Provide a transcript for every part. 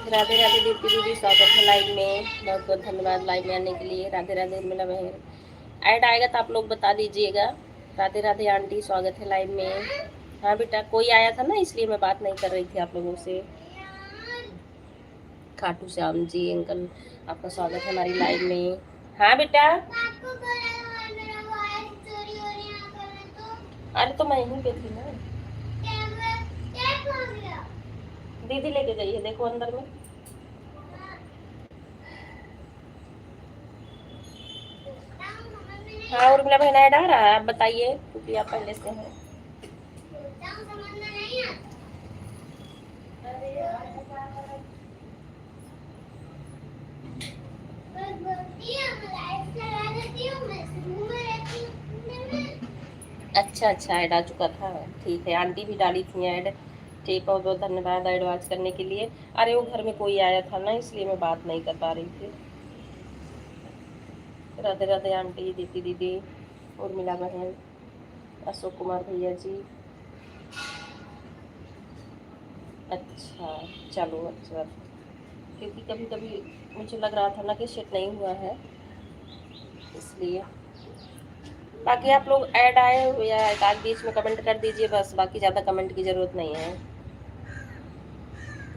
राधे राधे दीप्ति दीदी, स्वागत है लाइव में। बहुत बहुत धन्यवाद लाइव में आने के लिए। राधे राधे उर्मिला बहन। ऐड आएगा तो आप लोग बता दीजिएगा। राधे राधे आंटी, स्वागत है लाइव में। हाँ बेटा, कोई आया था ना इसलिए मैं बात नहीं कर रही थी आप लोगों से। खाटू श्याम जी अंकल, आपका स्वागत है हमारी लाइव में। हाँ बेटा, अरे तो मैं यहीं पे थी ना। दीदी लेके गई है, देखो अंदर में। हाँ उर्मिला बहन, ऐड आ रहा है, आप बताइए क्योंकि आप पहले से हैं। अच्छा अच्छा, ऐड आ चुका था, ठीक है। आंटी भी डाली थी ऐड, ठीक। बहुत बहुत धन्यवाद ऐड वाच करने के लिए। अरे वो घर में कोई आया था ना इसलिए मैं बात नहीं कर पा रही थी। राधे राधे आंटी, दीदी दीदी, उर्मिला बहन, अशोक कुमार भैया जी। अच्छा, चलो अच्छा, क्योंकि कभी कभी मुझे लग रहा था ना कि सेट नहीं हुआ है इसलिए। बाकी आप लोग ऐड आए या एक आध बीच में कमेंट कर दीजिए बस, बाकी ज़्यादा कमेंट की ज़रूरत नहीं है।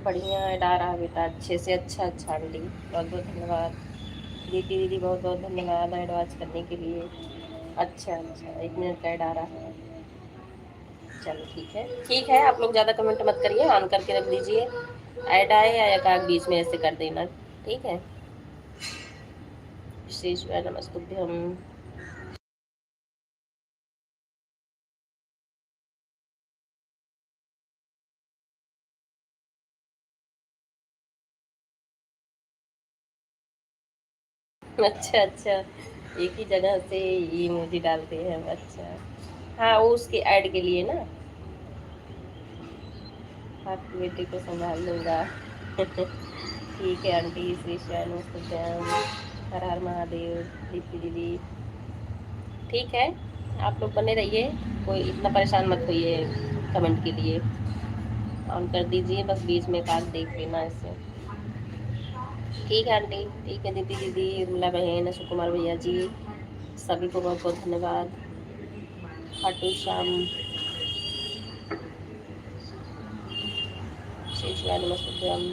बढ़िया ऐड आ रहा है बेटा, अच्छे से। अच्छा अच्छा आंटी, बहुत बहुत धन्यवाद। दीदी दीदी, बहुत बहुत धन्यवाद ऐड वॉच करने के लिए। अच्छा अच्छा, 1 मिनट का ऐड आ रहा है। चलो ठीक है, ठीक है। आप लोग ज़्यादा कमेंट मत करिए, ऑन करके रख दीजिए। ऐड आए या एक आध बीच में ऐसे कर देना, ठीक है। विशेष नमस्तुभ्यम। अच्छा अच्छा, एक ही जगह से इमोजी डालते हैं, अच्छा। हाँ वो उसके ऐड के लिए ना। आपकी बेटी को संभाल लूँगा। ठीक है आंटी, श्री श्याम स्तुभ्याम, हर हर महादेव। दीप्ति दीदी, ठीक है। आप लोग बने रहिए, कोई इतना परेशान मत होइए कमेंट के लिए। ऑन कर दीजिए बस, बीच में काट देख लेना ऐसे। ठीक है आंटी, ठीक है। दीदी दीदी, उर्मिला बहन, अशोक कुमार भैया जी, सभी को बहुत बहुत धन्यवाद। खाटू श्याम, शेष नमस्तुभ्यम।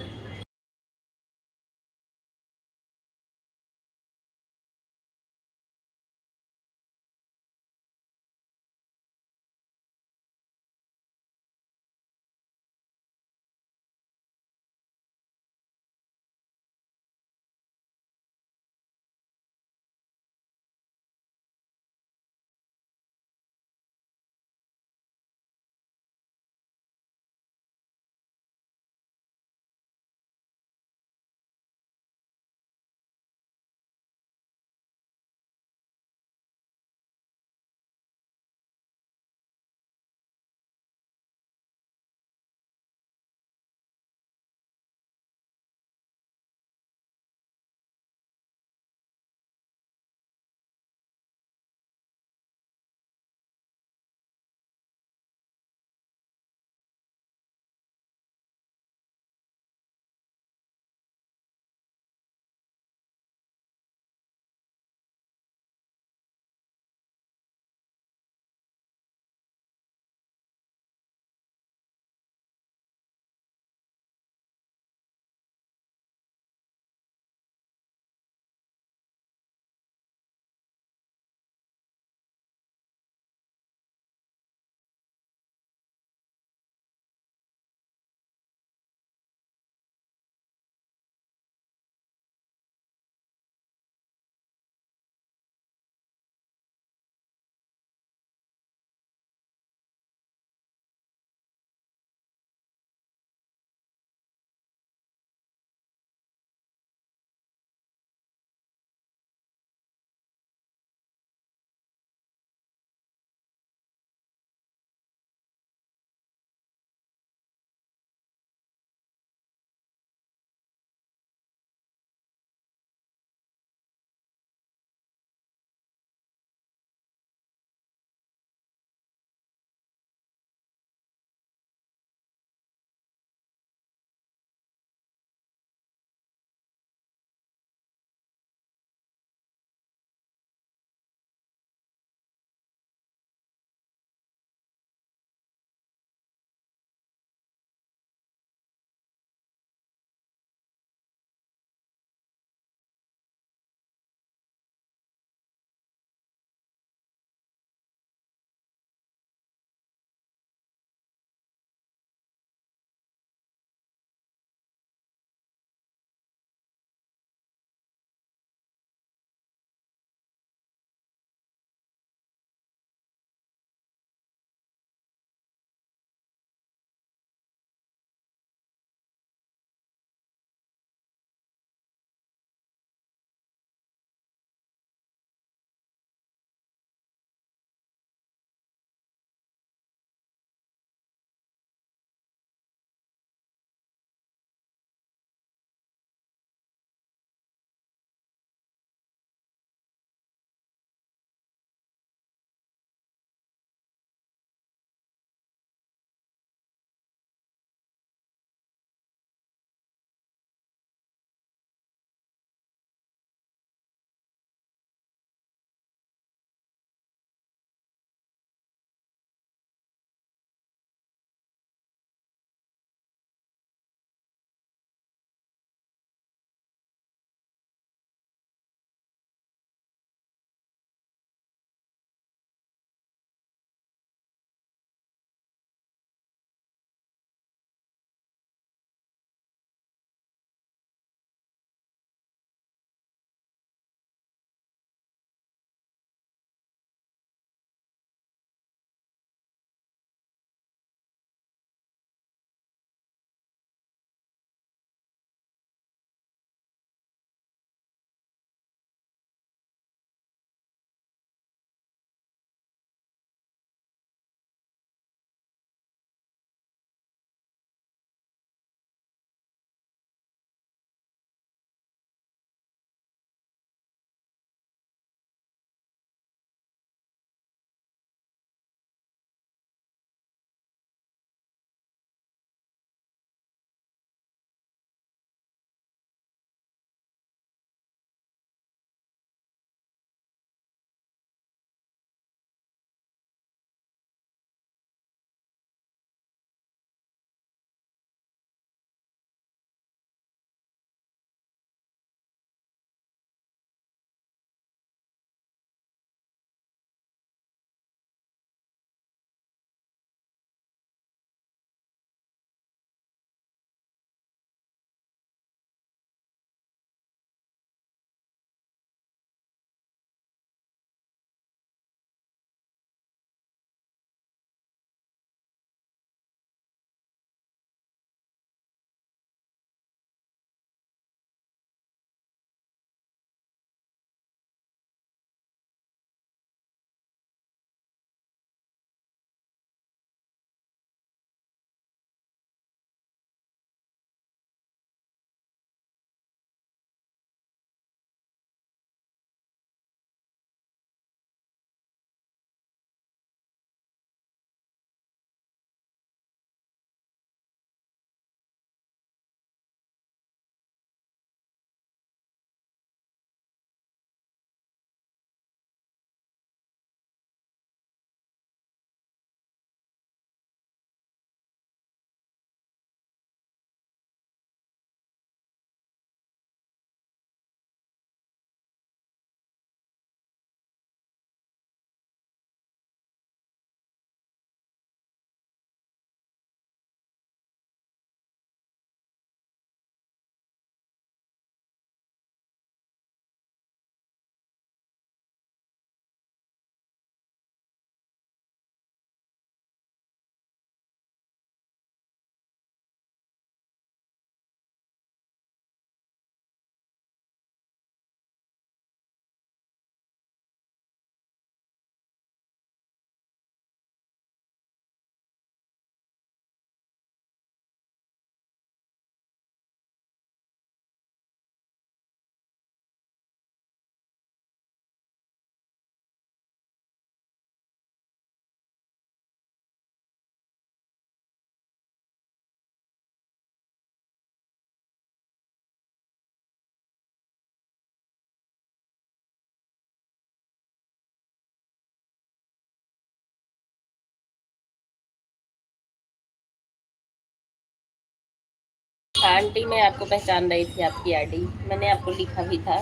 आंटी मैं आपको पहचान रही थी, आपकी आईडी मैंने आपको लिखा भी था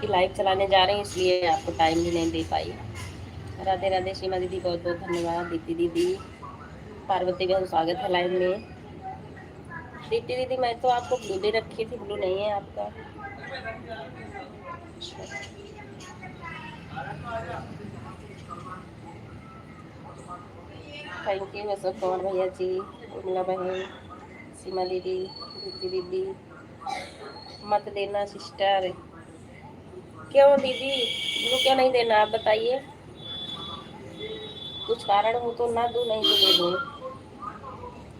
कि लाइव चलाने जा रहे हैं, इसलिए आपको टाइम भी नहीं दे पाई। राधे राधे सीमा दीदी, बहुत बहुत धन्यवाद। दीदी दीदी, पार्वती बहन स्वागत है लाइव में। दीदी दीदी मैं तो आपको ब्लू दे रखी थी, ब्लू नहीं है आपका। थैंक यू अशोक कुमार भैया जी, उर्मिला बहन, सीमा दीदी, दीदी दीदी। मत देना सिस्टर। क्यों दीदी, ब्लू क्यों नहीं देना, आप बताइए। कुछ कारण हो तो ना दूँ, नहीं तो दे दूँ।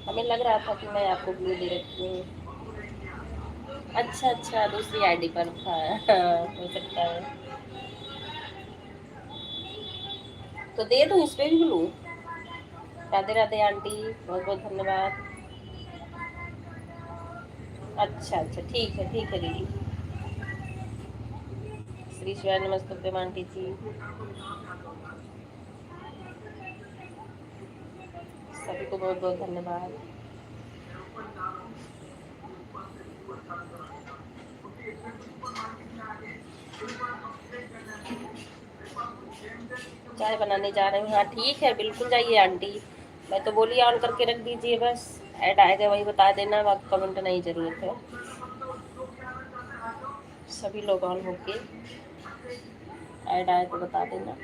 हमें लग रहा था कि मैं आपको ब्लू दे रखी हूँ। अच्छा अच्छा, दूसरी आईडी पर था। हाँ, हो सकता है। तो दे दूँ इस पे भी ब्लू। राधे राधे आंटी, बहुत बहुत धन्यवाद। अच्छा अच्छा, ठीक है दीदी। श्री शिवाय नमस्ते आंटी जी, सभी को बहुत बहुत धन्यवाद। चाय बनाने जा रहे हैं, हाँ ठीक है, बिल्कुल जाइए आंटी। मैं तो बोली ऑन करके रख दीजिए, बस ऐड आएगा वही बता देना, बाकी कमेंट नहीं जरूरत है। सभी लोग ऑन होके ऐड आए तो बता देना।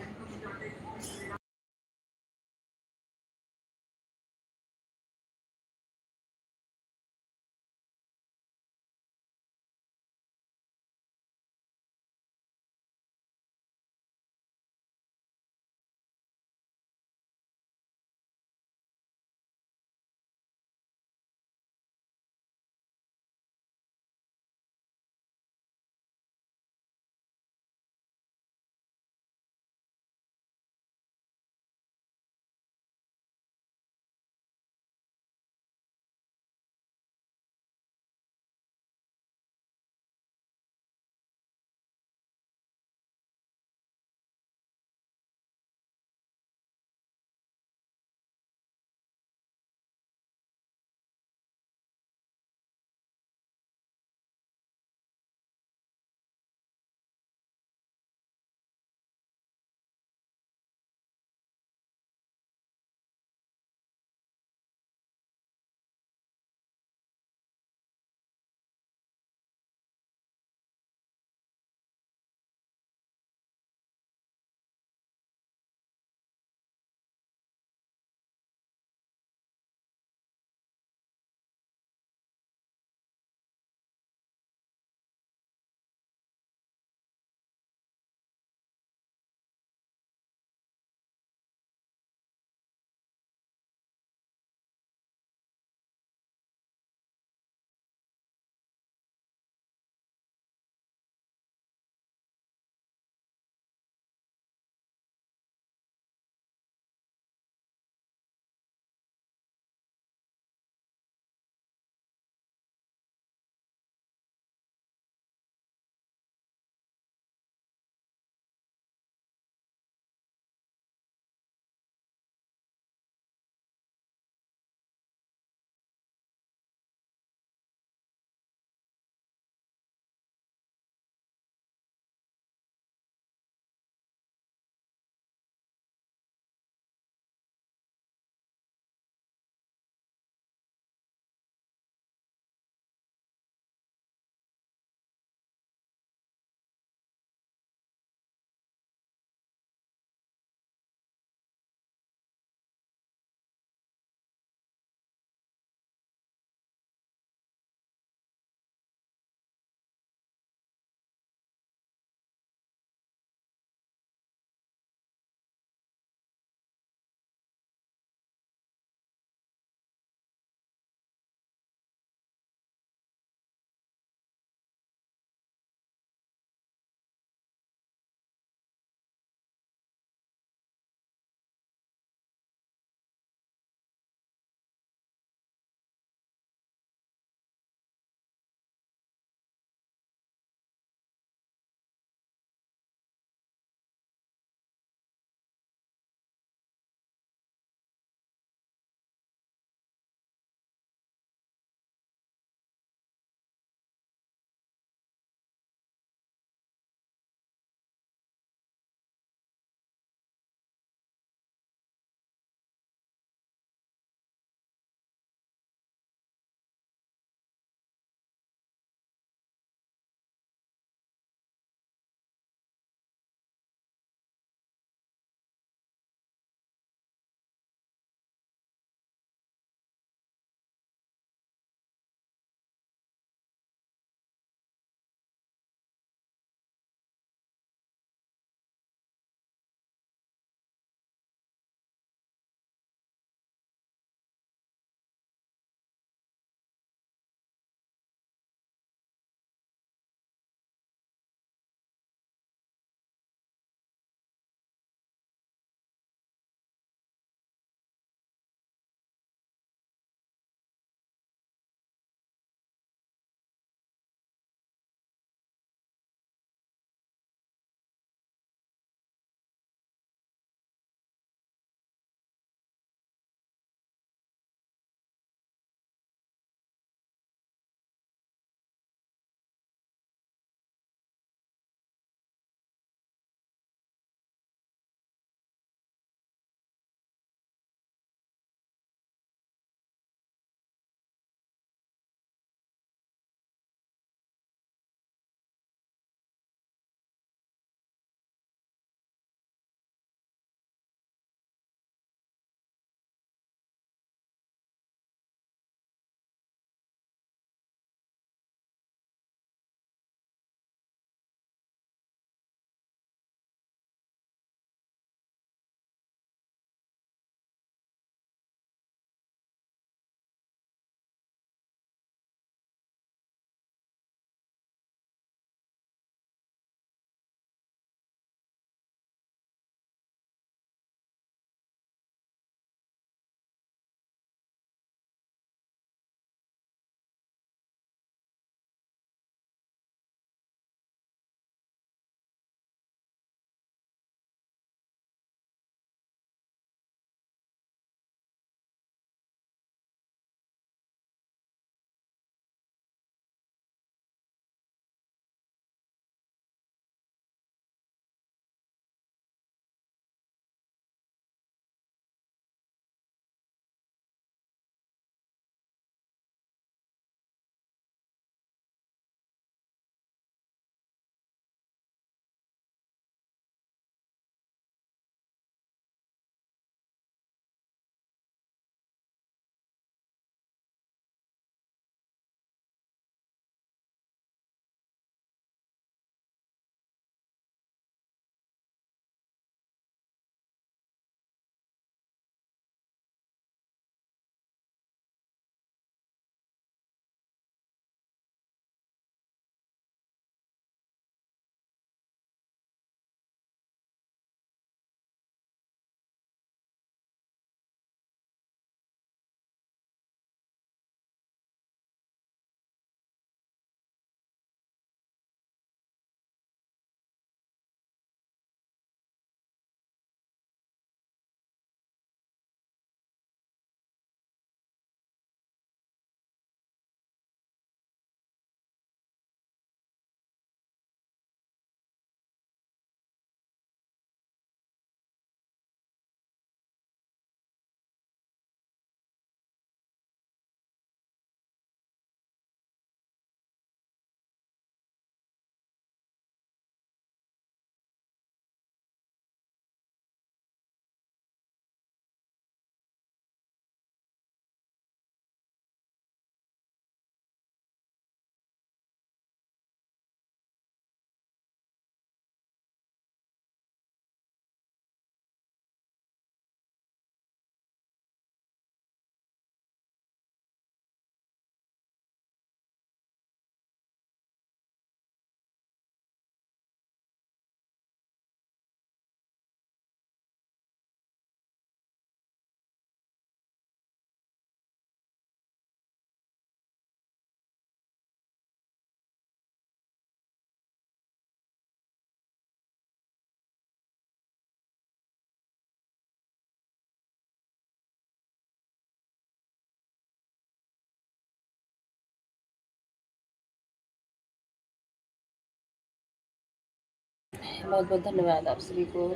बहुत बहुत धन्यवाद आप सभी को।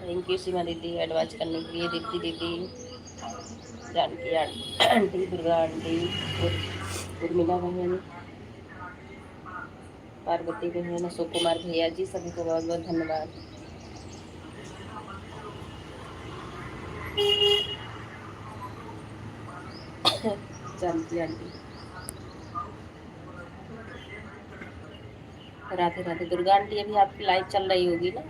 थैंक यू सीमा दीदी एडवाइस करने के लिए, दीप्ति दीदी, जानकी आंटी, दुर्गा आंटी, उर्मिला बहन, पार्वती बहन, अशोक कुमार भैया जी, सभी को बहुत बहुत धन्यवाद। जानकी आंटी, राधे राधे। दुर्गा आंटी अभी आपकी लाइव चल रही होगी ना?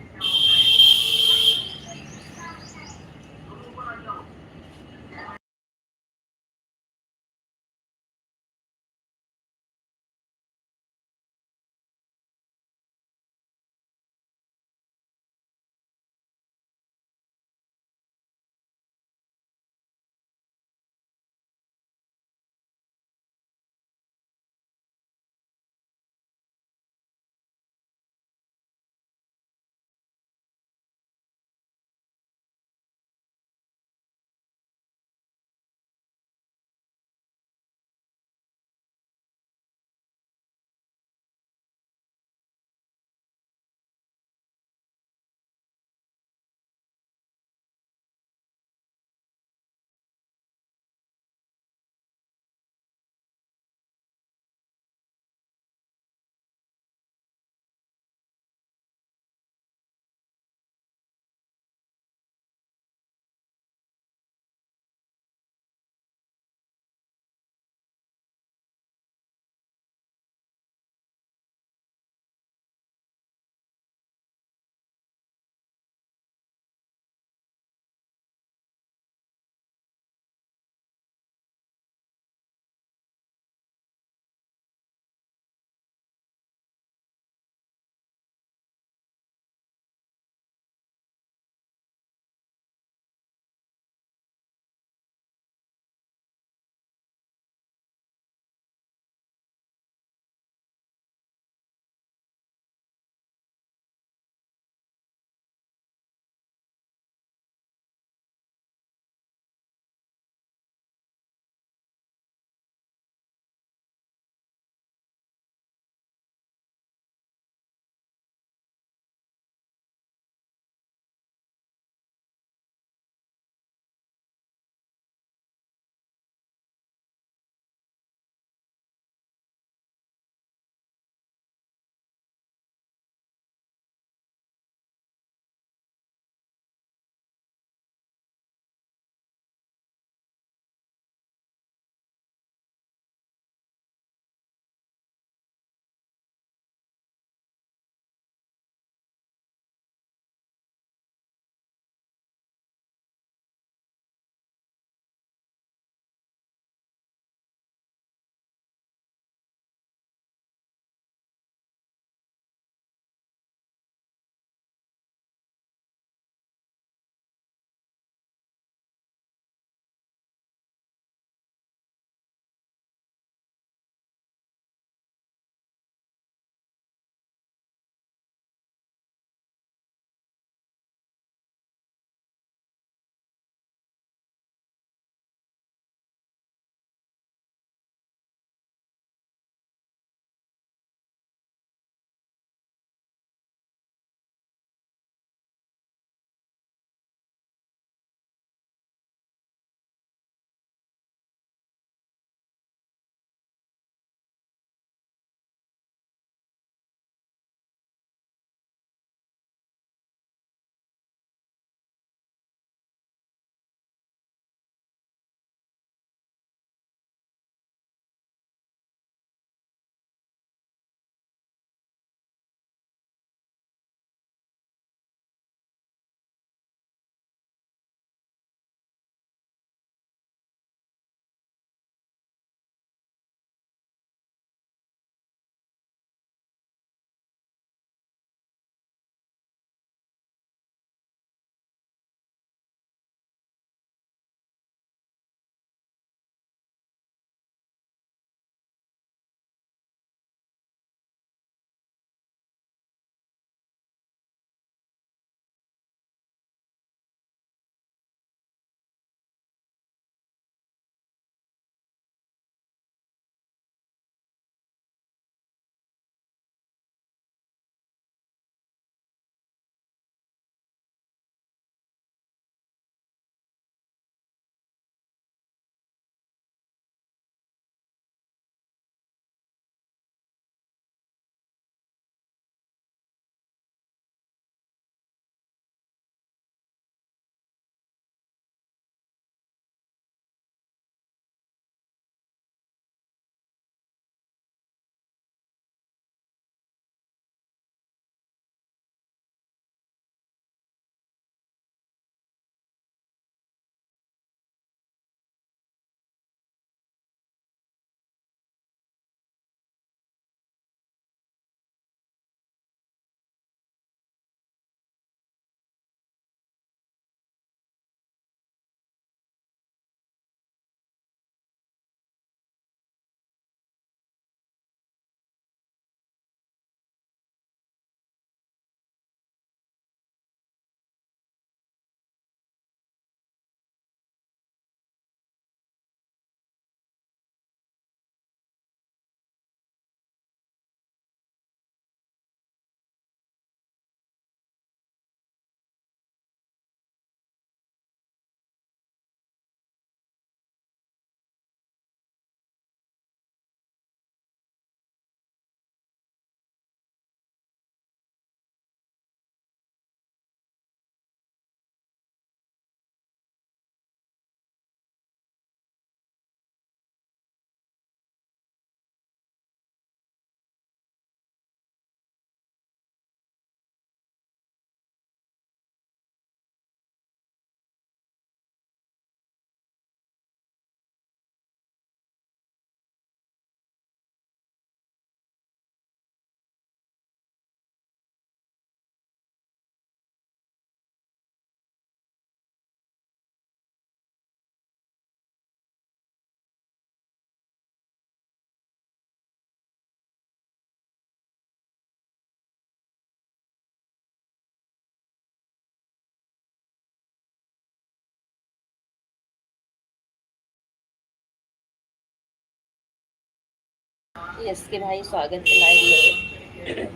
यस के भाई, स्वागत है लाइव में।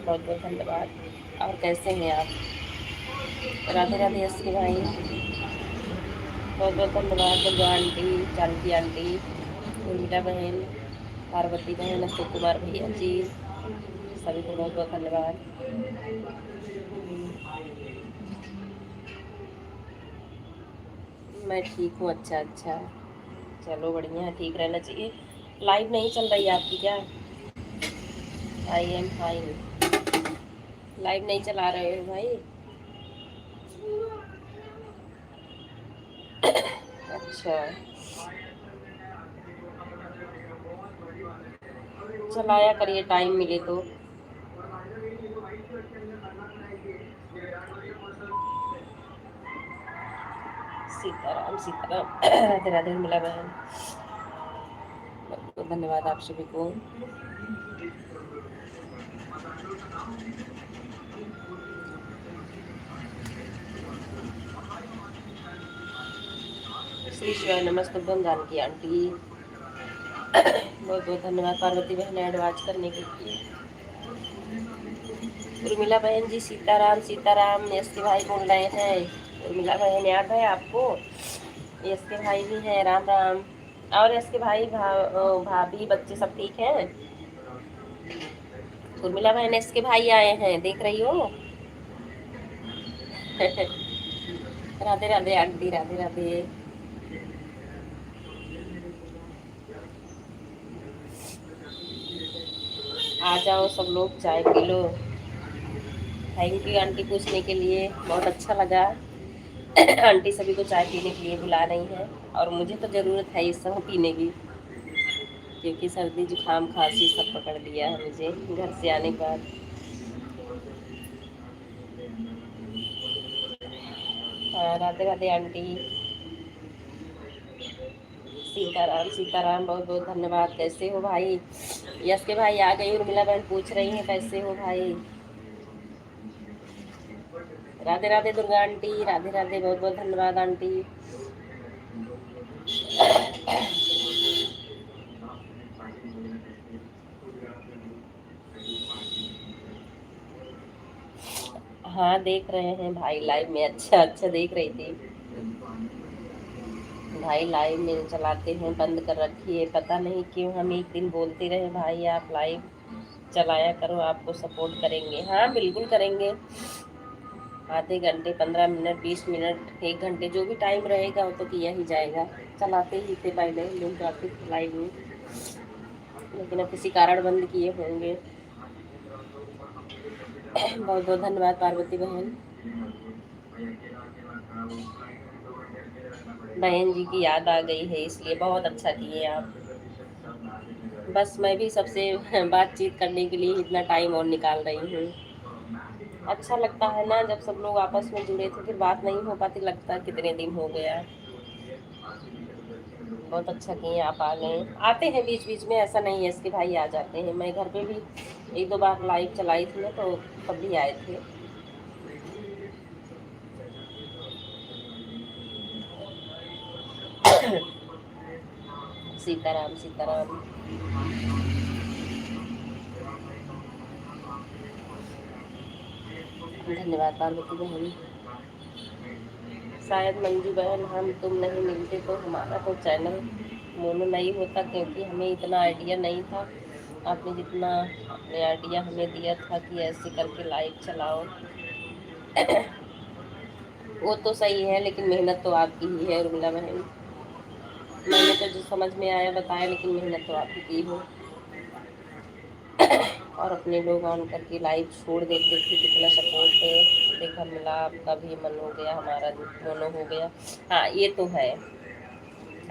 बहुत बहुत धन्यवाद। और कैसे हैं आप? राधे राधे यस के भाई, बहुत बहुत धन्यवाद। दुर्गा आंटी, जानकी आंटी, उर्मिला बहन, पार्वती बहन, अशोक कुमार भैया जी, सभी को बहुत बहुत धन्यवाद। मैं ठीक हूँ। अच्छा अच्छा, चलो बढ़िया है, ठीक रहना चाहिए। लाइव नहीं चल रही है आपकी क्या? I am fine. लाइव नहीं चला रहे हो भाई? अच्छा, चलाया करिए टाइम मिले तो। सीताराम सीताराम। राधे राधे मिला बहन, बहुत धन्यवाद आप सभी को। श्री शिवाय नमस्तुभ्यम जानकी आंटी, बहुत बहुत धन्यवाद। पार्वती बहन ऐड वाच करने के लिए। उर्मिला बहन जी सीताराम सीताराम। यस के भाई बोल रहे हैं। उर्मिला बहन याद है आपको? यस के भाई भी हैं, राम राम। और यस के भाई, भाभी बच्चे सब ठीक हैं? उर्मिला बहन यस के भाई आए हैं, देख रही हो? राधे राधे आंटी, राधे राधे। आ जाओ सब लोग, चाय P low. Thank you aunty पूछने के लिए, बहुत अच्छा लगा। आंटी सभी को चाय पीने के लिए बुला रही हैं, और मुझे तो ज़रूरत है इस समय पीने की, क्योंकि सर्दी जुकाम खांसी सब पकड़ लिया है मुझे घर से आने के बाद। हाँ, राधे राधे आंटी, सीताराम सीताराम, बहुत बहुत धन्यवाद। कैसे हो भाई? यस के भाई आ गई। उर्मिला बहन पूछ रही हैं कैसे हो भाई। राधे राधे दुर्गा आंटी, राधे राधे, बहुत बहुत धन्यवाद आंटी। हाँ देख रहे हैं भाई लाइव में। अच्छा अच्छा, देख रही थी भाई। लाइव में चलाते हैं, बंद कर रखी है, पता नहीं क्यों। हम एक दिन बोलते रहे भाई आप लाइव चलाया करो, आपको सपोर्ट करेंगे। हाँ बिल्कुल करेंगे। आधे घंटे, 15 मिनट, 20 मिनट, 1 घंटे, जो भी टाइम रहेगा वो तो किया ही जाएगा। चलाते ही थे पहले लोग, जाते थे लाइव में, लेकिन अब किसी कारण बंद किए होंगे। बहुत बहुत धन्यवाद पार्वती बहन। बहन जी की याद आ गई है, इसलिए बहुत अच्छा किए आप। बस मैं भी सबसे बातचीत करने के लिए इतना टाइम और निकाल रही हूँ। अच्छा लगता है ना जब सब लोग आपस में जुड़े थे, फिर बात नहीं हो पाती, लगता है कितने दिन हो गया। बहुत अच्छा किए आप आ गए। आते हैं बीच बीच में, ऐसा नहीं है इसके भाई आ जाते हैं। मैं घर पे भी 1-2 बार लाइव चलाई थी ना, तो तब भी आए थे। सीताराम सीताराम। धन्यवाद पार्वती बहन। शायद मंजू बहन, हम तुम नहीं मिलते तो हमारा तो चैनल मोनो नहीं होता, क्योंकि हमें इतना आइडिया नहीं था। आपने जितना अपने आइडिया हमें दिया था कि ऐसे करके लाइव चलाओ, वो तो सही है, लेकिन मेहनत तो आपकी ही है उर्मिला बहन। मैंने तो जो समझ में आया बताया, लेकिन मेहनत तो आप ही की हो। और अपने लोग ऑन करके लाइव छोड़ देते थे, कितना सपोर्ट देखा मिला। आपका भी मन हो गया, हमारा दोनों हो गया। हाँ ये तो है,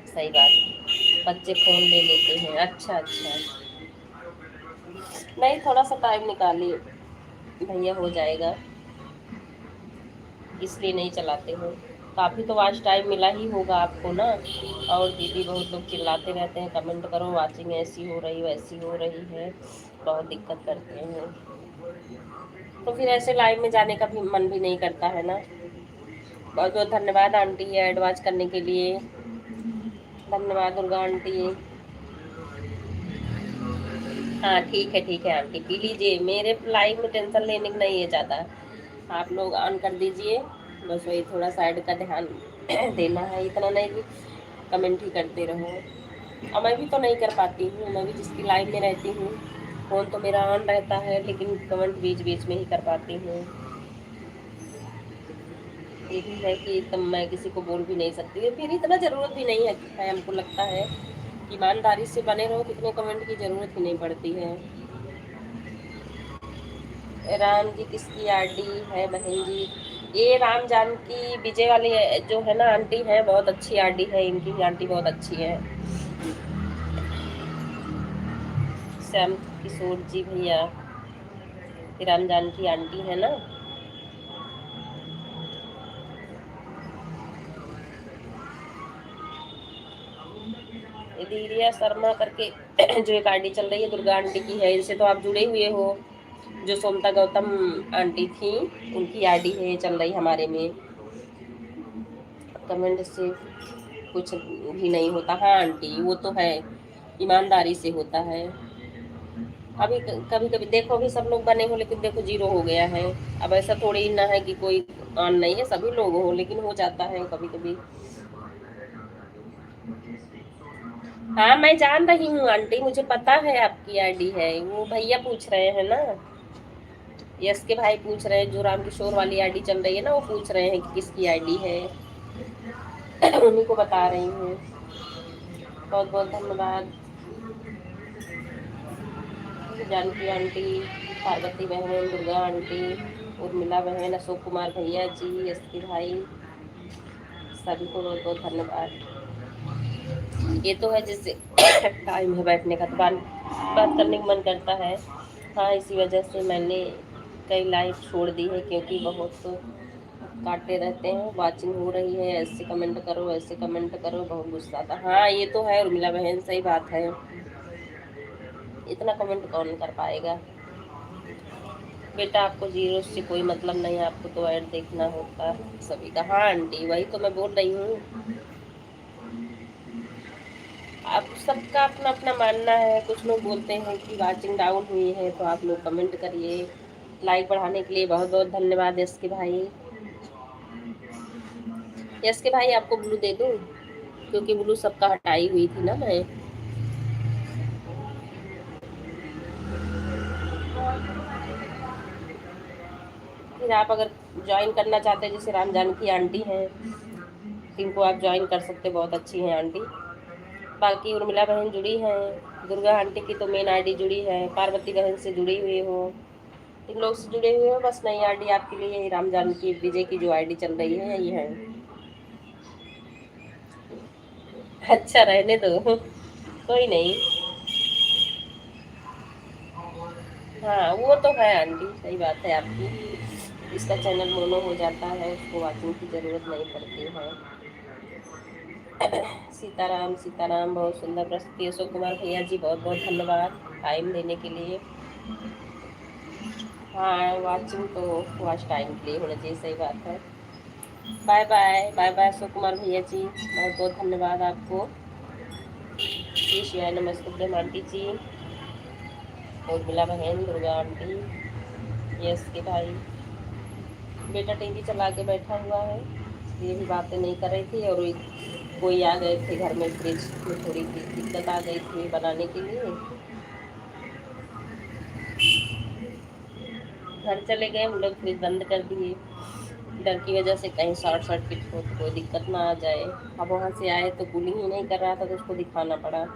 सही बात। बच्चे फ़ोन ले लेते हैं। अच्छा अच्छा, नहीं थोड़ा सा टाइम निकालिए भैया, हो जाएगा, इसलिए नहीं चलाते हो। काफ़ी तो आज टाइम मिला ही होगा आपको ना। और दीदी बहुत लोग चिल्लाते रहते हैं, कमेंट करो वाचिंग ऐसी हो रही वैसी हो रही है, बहुत दिक्कत करते हैं। तो फिर ऐसे लाइव में जाने का भी मन भी नहीं करता है ना। बहुत बहुत धन्यवाद आंटी एडवांस करने के लिए। धन्यवाद दुर्गा आंटी। हाँ ठीक है आंटी, पी लीजिए, मेरे लाइफ में टेंशन लेने की नहीं है ज़्यादा। आप लोग ऑन कर दीजिए, बस वही थोड़ा साइड का ध्यान देना है, इतना नहीं कि कमेंट ही करते रहो। और मैं भी तो नहीं कर पाती हूँ, मैं भी जिसकी लाइफ में रहती हूँ, फ़ोन तो मेरा ऑन रहता है, लेकिन कमेंट बीच बीच में ही कर पाती हूँ। ये भी है कि तब मैं किसी को बोल भी नहीं सकती, फिर इतना ज़रूरत भी नहीं है, हमको लगता है कि ईमानदारी से बने रहो, कितने कमेंट की ज़रूरत ही नहीं पड़ती है। राम जी किसकी आरडी है बहन जी? ये राम जानकी विजय वाली जो है ना आंटी है, बहुत अच्छी आरडी है इनकी, आंटी बहुत अच्छी है। श्याम किशोर जी भैया, ये राम जानकी आंटी है ना। धीरिया शर्मा करके जो एक आरडी चल रही है दुर्गा आंटी की है, इनसे तो आप जुड़े हुए हो। जो सोमता गौतम आंटी थी, उनकी आरडी है चल रही हमारे में। कमेंट से कुछ भी नहीं होता। हाँ आंटी वो तो है, ईमानदारी से होता है। अभी कभी कभी देखो, अभी सब लोग बने हो लेकिन देखो जीरो हो गया है। अब ऐसा थोड़ी ही ना है कि कोई ऑन नहीं है, सभी लोग हो, लेकिन हो जाता है कभी कभी। हाँ मैं जान रही हूँ आंटी, मुझे पता है आपकी आईडी है, वो भैया पूछ रहे हैं ना, यस के भाई पूछ रहे हैं, जो राम किशोर वाली आईडी चल रही है ना, वो पूछ रहे हैं कि किसकी आईडी है। उन्हीं को बता रही हूँ। बहुत बहुत धन्यवाद जानकी आंटी, पार्वती बहन, दुर्गा आंटी, उर्मिला बहन, अशोक कुमार भैया जी, एस के भाई, सभी को बहुत बहुत धन्यवाद। ये तो है जिससे टाइम है बैठने का, तो बात करने का मन करता है। हाँ इसी वजह से मैंने कई लाइव छोड़ दी है, क्योंकि बहुत तो काटते रहते हैं, वाचिंग हो रही है, ऐसे कमेंट करो ऐसे कमेंट करो, बहुत गुस्सा आता। हाँ ये तो है उर्मिला बहन, सही बात है, इतना कमेंट कौन कर पाएगा। बेटा आपको जीरो से कोई मतलब नहीं है, आपको तो ऐड देखना होता है सभी का। हाँ आंटी वही तो मैं बोल रही हूँ, आप सबका अपना अपना मानना है। कुछ लोग बोलते हैं कि वाचिंग डाउन हुई है, तो आप लोग कमेंट करिए। लाइक बढ़ाने के लिए बहुत बहुत धन्यवाद यश के भाई। यश के भाई आपको ब्लू दे दूँ, क्योंकि ब्लू सबका हटाई हुई थी ना मैं। फिर आप अगर ज्वाइन करना चाहते हैं, जैसे राम जानकी आंटी हैं, इनको आप ज्वाइन कर सकते, बहुत अच्छी हैं आंटी। बाकी उर्मिला बहन जुड़ी हैं, दुर्गा आंटी की तो मेन आईडी जुड़ी है, पार्वती बहन से जुड़ी हुई हो, इन लोग से जुड़े हुए हो। बस नई आईडी आपके लिए यही राम जानकी विजय की जो आईडी चल रही है यही है। अच्छा रहने दो, कोई नहीं। हाँ वो तो है आंटी, सही बात है आपकी, इसका चैनल मोनो हो जाता है, उसको वाचिंग की जरूरत नहीं पड़ती है। सीताराम सीताराम, बहुत सुंदर प्रस्तुति अशोक कुमार भैया जी, बहुत बहुत धन्यवाद टाइम देने के लिए। हाँ वाचिंग तो वॉच टाइम के लिए होना चाहिए, सही बात है। Bye bye bye bye Ashok Kumar भैया जी, बहुत बहुत धन्यवाद आपको। श्री शिवाय नमस्ते आंटी जी, उर्मिला बहन, दुर्गा आंटी, यस के भाई। बेटा टीवी चला के बैठा हुआ है, इसलिए भी बातें नहीं कर रही थी, और कोई आ गए थे घर में, फ्रिज में थोड़ी दिक्कत आ गई थी बनाने के लिए, घर चले गए हम लोग, फ्रिज बंद कर दिए, डर की वजह से कहीं शॉर्ट सर्किट हो तो कोई दिक्कत ना आ जाए। अब वहाँ से आए तो कूलिंग ही नहीं कर रहा था, तो उसको दिखाना पड़ा।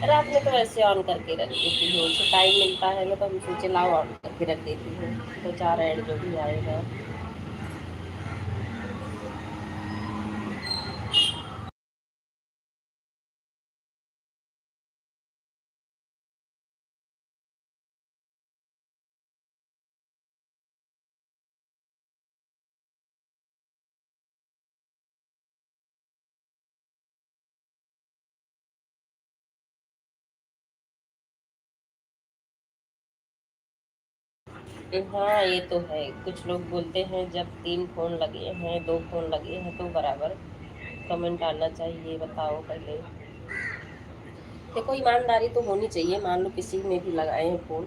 रात में तो वैसे ऑन करके रख देती हूँ, उसे टाइम मिलता है ना, तो हम सोचे लाओ ऑन करके रख देती हूँ, दो चार ऐड जो भी आएगा। हाँ, ये तो है। कुछ लोग बोलते हैं जब 3 फ़ोन लगे हैं, 2 फ़ोन लगे हैं तो बराबर कमेंट आना चाहिए, बताओ पहले। देखो ईमानदारी तो होनी चाहिए, मान लो किसी में भी लगाए हैं फ़ोन,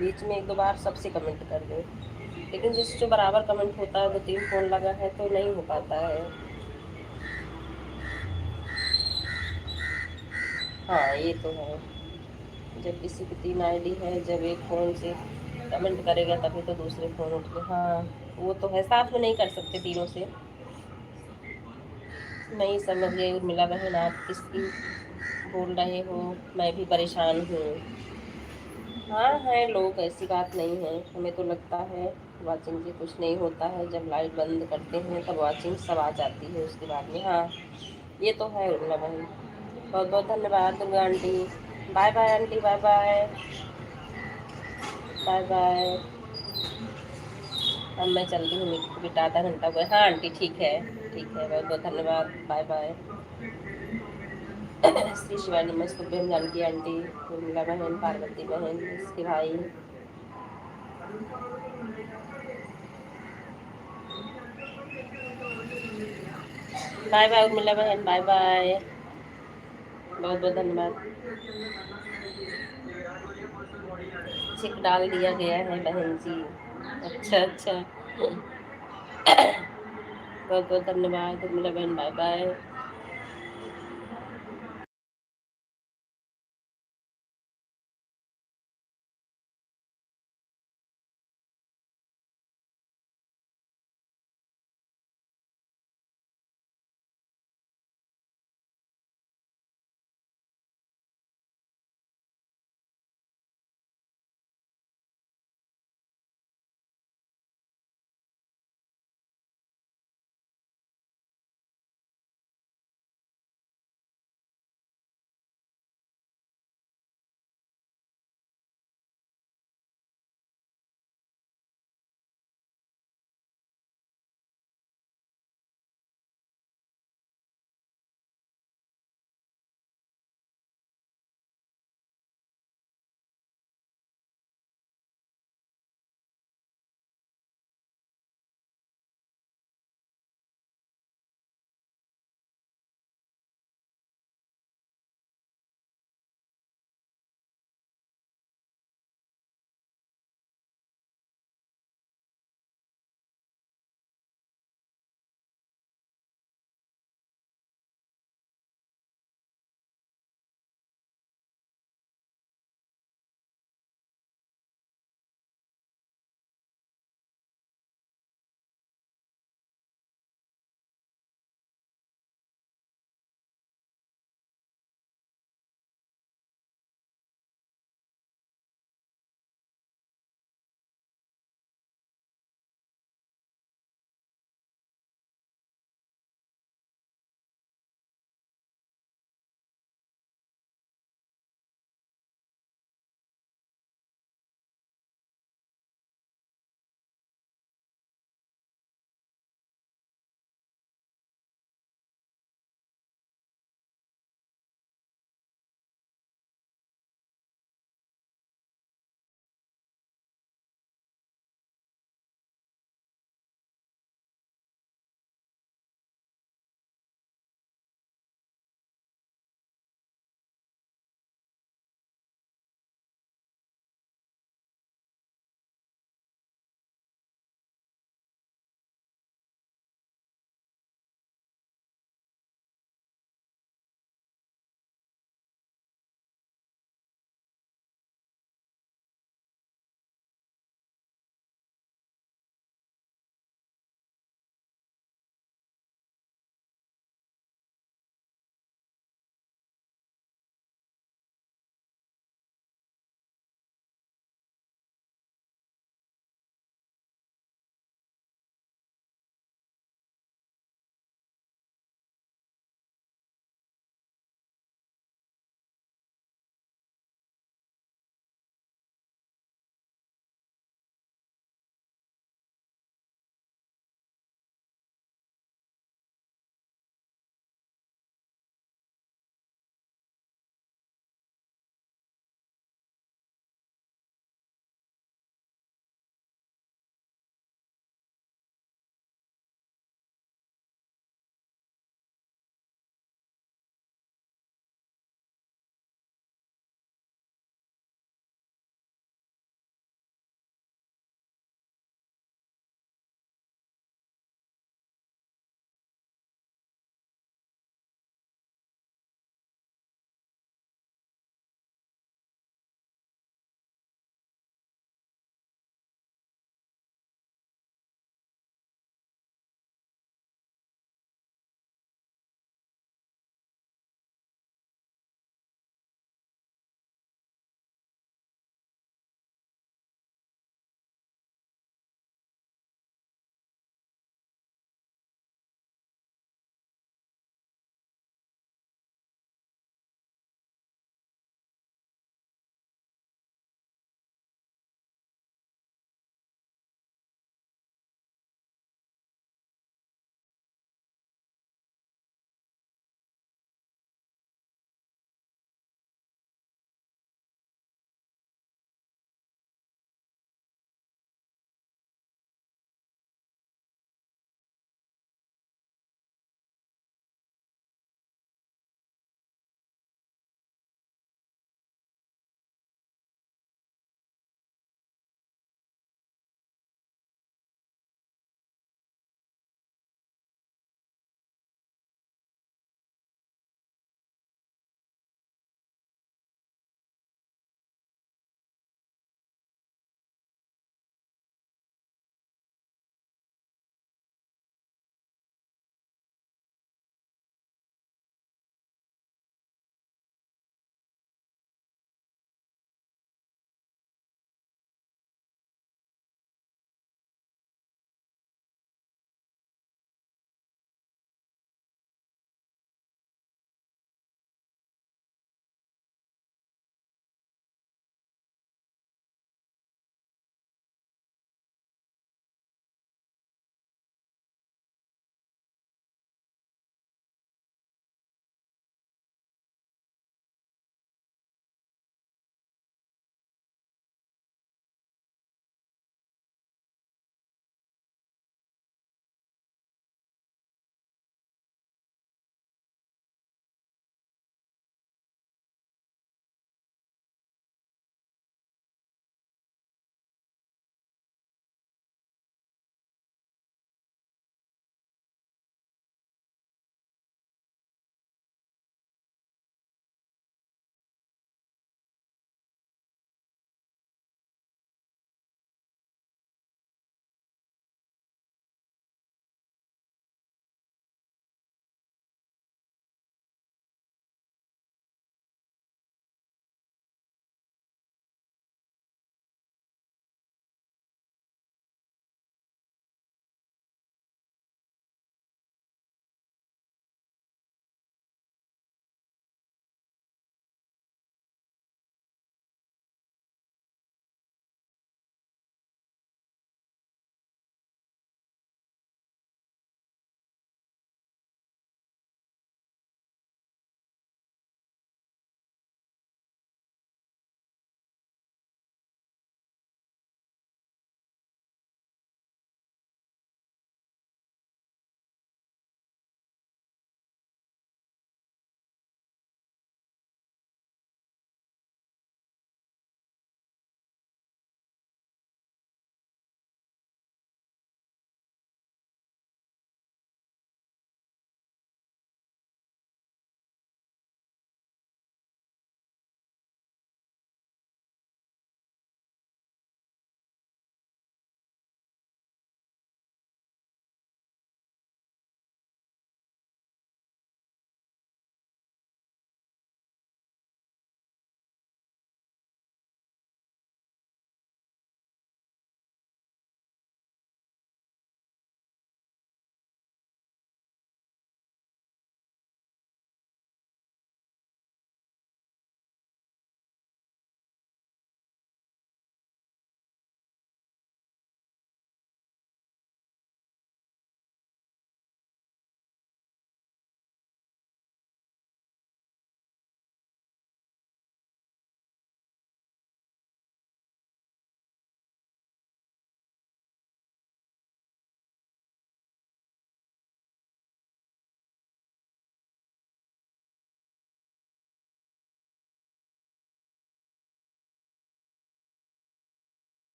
बीच में 1-2 बार सबसे कमेंट कर दें। लेकिन जिस जो बराबर कमेंट होता है, 2-3 फ़ोन लगा है तो नहीं हो पाता है। हाँ, ये तो है। जब किसी की 3 आईडी है, जब एक फ़ोन से कमेंट करेगा तभी तो दूसरे फ़ोन उठ के, हाँ, वो तो है, साथ में नहीं कर सकते तीनों से। नहीं समझ गई उर्मिला बहन, आप किसकी बोल रहे हो? मैं भी परेशान हूँ। हाँ, हैं लोग, ऐसी बात नहीं है। हमें तो लगता है वॉचिंग से कुछ नहीं होता है, जब लाइट बंद करते हैं तब वॉचिंग सब आ जाती है उसके बाद में। हाँ, ये तो है उर्मिला बहन। बहुत बहुत धन्यवाद Durga aunty. Bye bye aunty, bye bye. Bye bye. अब मैं चल रही हूँ बेटा, आधा घंटा हुआ है। हाँ आंटी, ठीक है। ठीक है, बहुत बहुत धन्यवाद, बाय बाय। श्री शिवानी मस्तुभ्यम जानकी आंटी, उर्मिला बहन, पार्वती बहन, इसके भाई। बाय बाय उर्मिला बहन, बाय बाय। बहुत बहुत धन्यवाद। चिक डाल दिया गया है बहन जी। अच्छा अच्छा। बहुत बहुत धन्यवाद उर्मिला बहन, bye bye.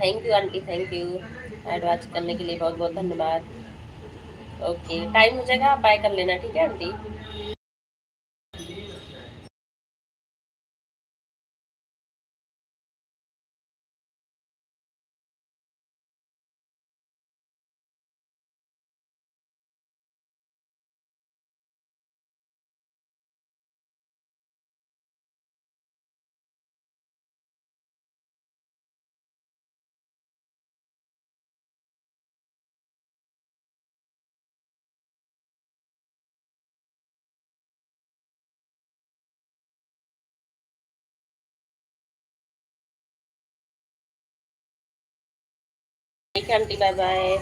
Thank you aunty, thank you. Ad watch करने के लिए बहुत बहुत धन्यवाद। ओके, टाइम हो जाएगा, आप बाय कर लेना, ठीक है आंटी। ठीक है आंटी, बाय बाय।